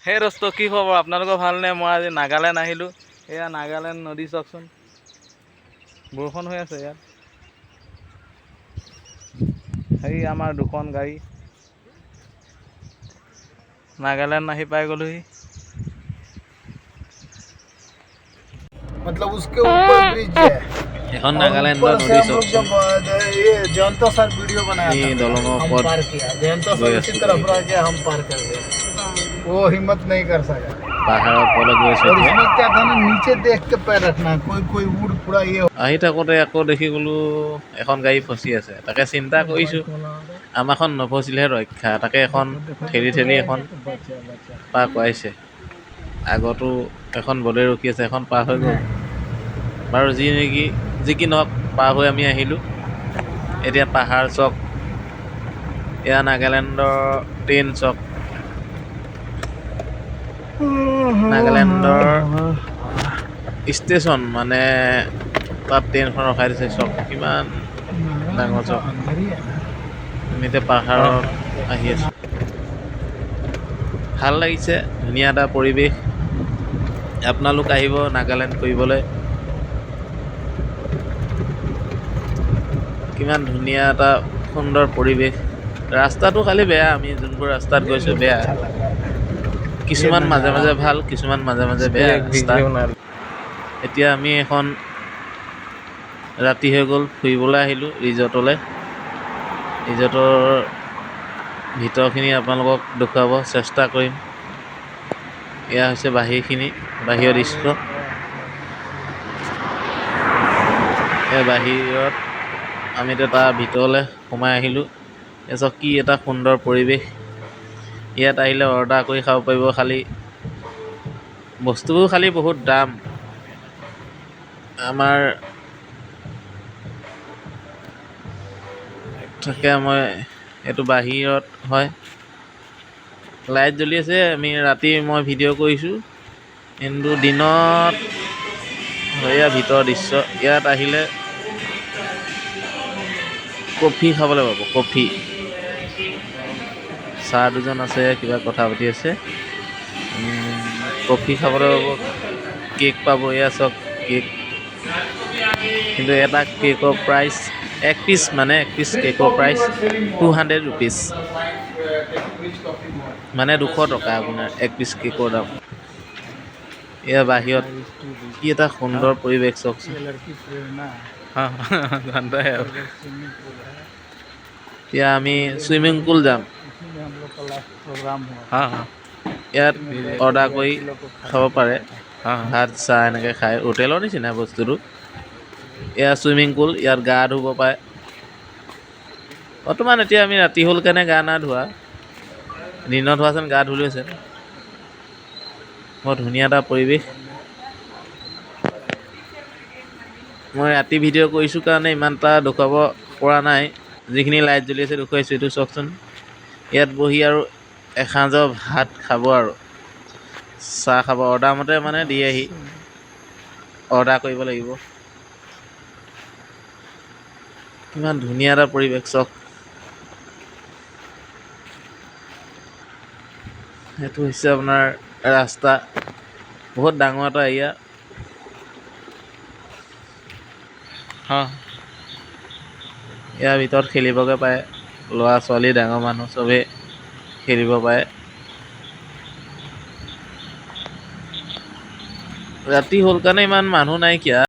সেই দোস্ত কি খবৰ আপোনালোকৰ ভালনে? মই আজি নাগালেণ্ড আহিলোঁ। এয়া নাগালেণ্ড নদী চাওকচোন, বৰষুণ হৈ আছে ইয়াত। সেই আমাৰ দুখন গাড়ী नागालैंड नहीं पाए गलू ही मतलब उसके ऊपर ब्रिज है। এখন और नागालैंड ऊपर से नदी हम लोग जब ये जयंतो सर वीडियो बनाया ये था, दलंगों हम पर पार किया। जयंतो सर गए इसी थे। तरफ रह गया, हम पार कर गए। वो हिम्मत नहीं कर सका। পাহাৰৰ ওপৰত গৈছে और এতিয়া। इसमें क्या था ना, नीचे देख के पैर रखना, कोई कोई उड़ पूरा ये আহি থাকোঁতে আকৌ দেখি গ'লো এখন গাড়ী ফচি আছে। তাকে চিন্তা কৰিছোঁ আমাৰখন নফচিলেহে ৰক্ষা, তাকে এখন ঠেলি ঠেলি এখন পাৰ কৰাইছে। আগতো এখন বলে ৰখি আছে, এখন পাৰ হৈ গ'ল বাৰু। যি কি নহওক পাৰ হৈ আমি আহিলোঁ। এতিয়া পাহাৰ চক, এয়া নাগালেণ্ডৰ ট্ৰেইন চক। নাগালেণ্ডৰ ষ্টেচন মানে তাত ট্ৰেইনখন ৰখাই দিছে। চক কিমান ডাঙৰ চক। আমি এতিয়া পাহাৰত আহি আছোঁ, ভাল লাগিছে, ধুনীয়া এটা পৰিৱেশ। আপোনালোক আহিব নাগালেণ্ড ফুৰিবলৈ। কিমান ধুনীয়া এটা সুন্দৰ পৰিৱেশ। ৰাস্তাটো খালি বেয়া, আমি যোনবোৰ ৰাস্তাত গৈছোঁ বেয়া। কিছুমান মাজে মাজে ভাল, কিছুমান মাজে মাজে বেয়া ৰাস্তা। এতিয়া আমি এখন ৰাতি হৈ গ'ল, ফুৰিবলৈ আহিলোঁ ৰিজৰ্টলৈ। ৰিজৰ্টৰ ভিতৰখিনি আপোনালোকক দেখুৱাব চেষ্টা কৰিম। এয়া হৈছে বাহিৰৰ দৃশ্য। এই বাহিৰত আমি এতিয়া তাৰ ভিতৰলৈ সোমাই আহিলোঁ। এচক কি এটা সুন্দৰ পৰিৱেশ। ইয়াত আহিলে অৰ্ডাৰ কৰি খাব পাৰিব। খালী বস্তুবোৰ খালী বহুত দাম। আমাৰ থাকে, মই এইটো বাহিৰত হয়, লাইট জ্বলি আছে। আমি ৰাতি মই ভিডিঅ' কৰিছোঁ, কিন্তু দিনত এয়া ভিতৰৰ দৃশ্য। ইয়াত আহিলে কফি খাবলৈ পাব, কফি। ছাৰ দুজন আছে, কিবা কথা পাতি আছে। কফি খাবলৈ পাব, কেক পাব। এয়া চব কেক, কিন্তু এটা কেকৰ প্ৰাইচ এক পিচ কেকৰ প্ৰাইচ 200 ৰুপিজ, মানে 200 টকা আপোনাৰ এক পিচ কেকৰ দাম। এয়া বাহিৰত কি এটা সুন্দৰ পৰিৱেশ চাওকচোন। এতিয়া আমি চুইমিং পুল যাম। ইয়াত অৰ্ডাৰ কৰি খাব পাৰে, ভাত চাহ এনেকৈ খায়, হোটেলৰ নিচিনা বস্তুটো। এয়া চুইমিং পুল, ইয়াত গা ধুব পাৰে। বৰ্তমান এতিয়া আমি ৰাতি হ'ল কাৰণে গা না ধোৱা, দিনত হোৱাহেঁতেন গা ধুলোহেঁতেন। বৰ ধুনীয়া এটা পৰিৱেশ। মই ৰাতি ভিডিঅ' কৰিছোঁ কাৰণে ইমান এটা দেখুৱাব পৰা নাই। যিখিনি লাইট জ্বলি আছে দেখুৱাইছোঁ। এইটো চাওকচোন, ইয়াত বহি আৰু এসাঁজৰ ভাত খাব আৰু চাহ খাব। অৰ্ডাৰ মতে মানে দিয়েহি, অৰ্ডাৰ কৰিব লাগিব। কিমান ধুনীয়া এটা পৰিৱেশ চাওক। সেইটো হৈছে আপোনাৰ ৰাস্তা, বহুত ডাঙৰ এটা এৰিয়া। ইয়াৰ ভিতৰত খেলিবগৈ পাৰে, ল'ৰা ছোৱালী ডাঙৰ মানুহ চবেই খেলিব পাৰে। ৰাতি হ'ল কাৰণে ইমান মানুহ নাইকিয়া।